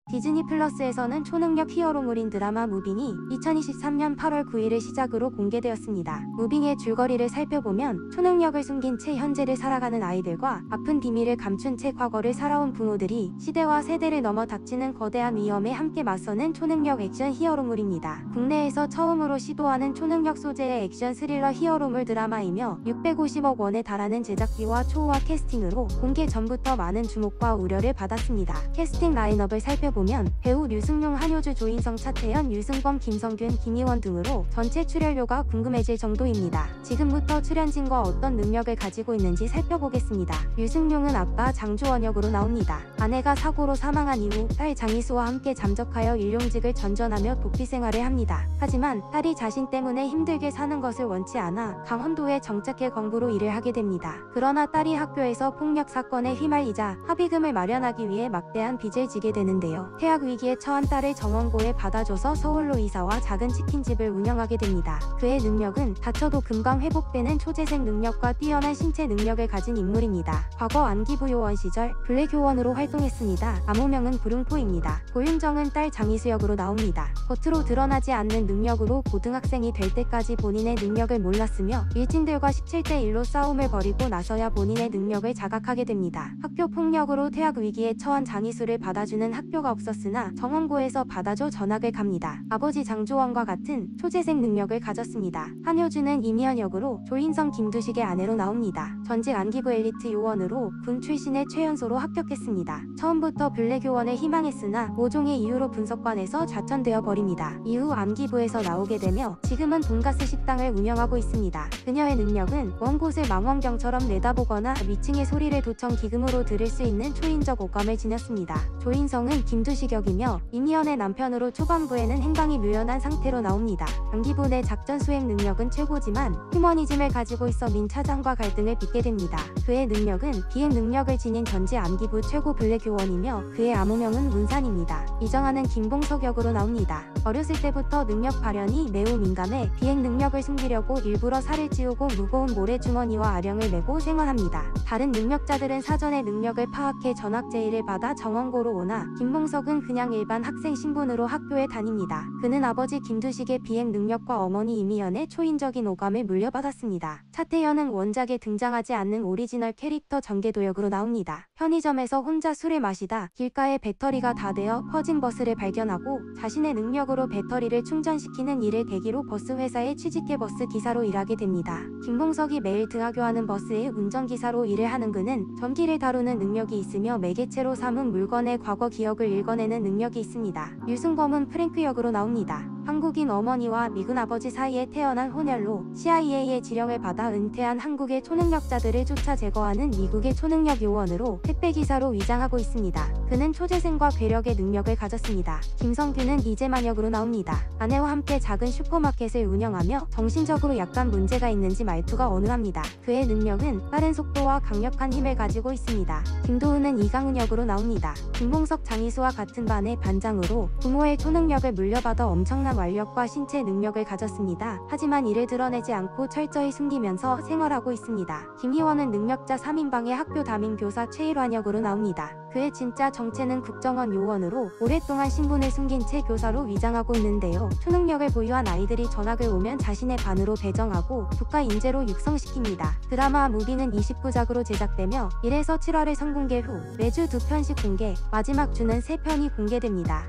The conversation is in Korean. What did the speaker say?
디즈니 플러스에서는 초능력 히어로물인 드라마 무빙이 2023년 8월 9일을 시작으로 공개되었습니다. 무빙의 줄거리를 살펴보면 초능력을 숨긴 채 현재를 살아가는 아이들과 아픈 비밀을 감춘 채 과거를 살아온 부모들이 시대와 세대를 넘어 닥치는 거대한 위험에 함께 맞서는 초능력 액션 히어로물입니다. 국내에서 처음으로 시도하는 초능력 소재의 액션 스릴러 히어로물 드라마이며 650억 원에 달하는 제작비와 초호화 캐스팅으로 공개 전부터 많은 주목과 우려를 받았습니다. 캐스팅 라인업을 살펴보면 배우 류승룡, 한효주, 조인성, 차태현, 유승범, 김성균, 김희원 등으로 전체 출연료가 궁금해질 정도입니다. 지금부터 출연진과 어떤 능력을 가지고 있는지 살펴보겠습니다. 류승룡은 아빠 장주원 역으로 나옵니다. 아내가 사고로 사망한 이후 딸 장희수와 함께 잠적하여 일용직을 전전하며 도피 생활을 합니다. 하지만 딸이 자신 때문에 힘들게 사는 것을 원치 않아 강원도에 정착해 공부로 일을 하게 됩니다. 그러나 딸이 학교에서 폭력 사건에 휘말리자 합의금을 마련하기 위해 막대한 빚을 지게 되는데요. 퇴학 위기에 처한 딸을 정원고에 받아줘서 서울로 이사와 작은 치킨집을 운영하게 됩니다. 그의 능력은 다쳐도 금방 회복되는 초재생 능력과 뛰어난 신체 능력을 가진 인물입니다. 과거 안기부요원 시절 블랙요원으로 활동했습니다. 암호명은 구룡포입니다. 고윤정은 딸 장희수 역으로 나옵니다. 겉으로 드러나지 않는 능력으로 고등학생이 될 때까지 본인의 능력을 몰랐으며 일진들과 17대 1로 싸움을 벌이고 나서야 본인의 능력을 자각하게 됩니다. 학교 폭력으로 퇴학 위기에 처한 장희수를 받아주는 학교가 없었으나 정원고에서 받아줘 전학을 갑니다. 아버지 장주원과 같은 초재생 능력을 가졌습니다. 한효주는 이미연 역으로 조인성, 김두식의 아내로 나옵니다. 전직 안기부 엘리트 요원으로 군 출신의 최연소로 합격했습니다. 처음부터 블랙요원을 희망했으나 모종의 이유로 분석관에서 좌천되어 버립니다. 이후 안기부에서 나오게 되며 지금은 돈가스 식당을 운영하고 있습니다. 그녀의 능력은 먼 곳을 망원경처럼 내다보거나 위층의 소리를 도청 기금으로 들을 수 있는 초인적 오감을 지녔습니다. 조인성은 김두식 역이며 이미연의 남편으로 초반부에는 행방이 묘연한 상태로 나옵니다. 안기부 내 작전 수행 능력은 최고지만 휴머니즘을 가지고 있어 민 차장과 갈등을 빚게 됩니다. 그의 능력은 비행 능력을 지닌 전직 안기부 최고 블랙요원이며 그의 암호명은 문산입니다. 이정하는 김봉석 역으로 나옵니다. 어렸을 때부터 능력 발현이 매우 민감해 비행 능력을 숨기려고 일부러 살을 찌우고 무거운 모래주머니와 아령을 메고 생활합니다. 다른 능력자들은 사전에 능력을 파악해 전학 제의를 받아 정원고로 오나 김봉석은 그냥 일반 학생 신분으로 학교에 다닙니다. 그는 아버지 김두식의 비행 능력과 어머니 이미연의 초인적인 오감을 물려받았습니다. 차태현은 원작에 등장하지 않는 오리지널 캐릭터 전개도 역으로 나옵니다. 편의점에서 혼자 술을 마시다 길가에 배터리가 다 되어 퍼진 버스를 발견하고 자신의 능력으로 배터리를 충전시키는 일을 계기로 버스 회사에 취직해 버스 기사로 일하게 됩니다. 김봉석이 매일 등하교하는 버스의 운전기사로 일을 하는 그는 전기를 다루는 능력이 있으며 매개체로 삼은 물건의 과거 기억을 읽어내는 능력이 있습니다. 유승범은 프랭크 역으로 나옵니다. 한국인 어머니와 미군 아버지 사이에 태어난 혼혈로 CIA의 지령을 받아 은퇴한 한국의 초능력자들을 쫓아 제거하는 미국의 초능력 요원으로 택배기사로 위장하고 있습니다. 그는 초재생과 괴력의 능력을 가졌습니다. 김성균은 이재만 역으로 나옵니다. 아내와 함께 작은 슈퍼마켓을 운영하며 정신적으로 약간 문제가 있는지 말투가 어눌합니다. 그의 능력은 빠른 속도와 강력한 힘을 가지고 있습니다. 김도훈은 이강훈 역으로 나옵니다. 김봉석, 장희수와 같은 반의 반장으로 부모의 초능력을 물려받아 엄청난 완력과 신체 능력을 가졌습니다. 하지만 이를 드러내지 않고 철저히 숨기면서 생활하고 있습니다. 김희원은 능력자 3인방의 학교 담임 교사 최일환 역으로 나옵니다. 그의 진짜 정체는 국정원 요원으로 오랫동안 신분을 숨긴 채 교사로 위장하고 있는데요. 초능력을 보유한 아이들이 전학을 오면 자신의 반으로 배정하고 국가 인재로 육성시킵니다. 드라마 무빙은 29작으로 제작되며 1에서 7화를 선공개 후 매주 2편씩 공개, 마지막 주는 3편이 공개됩니다.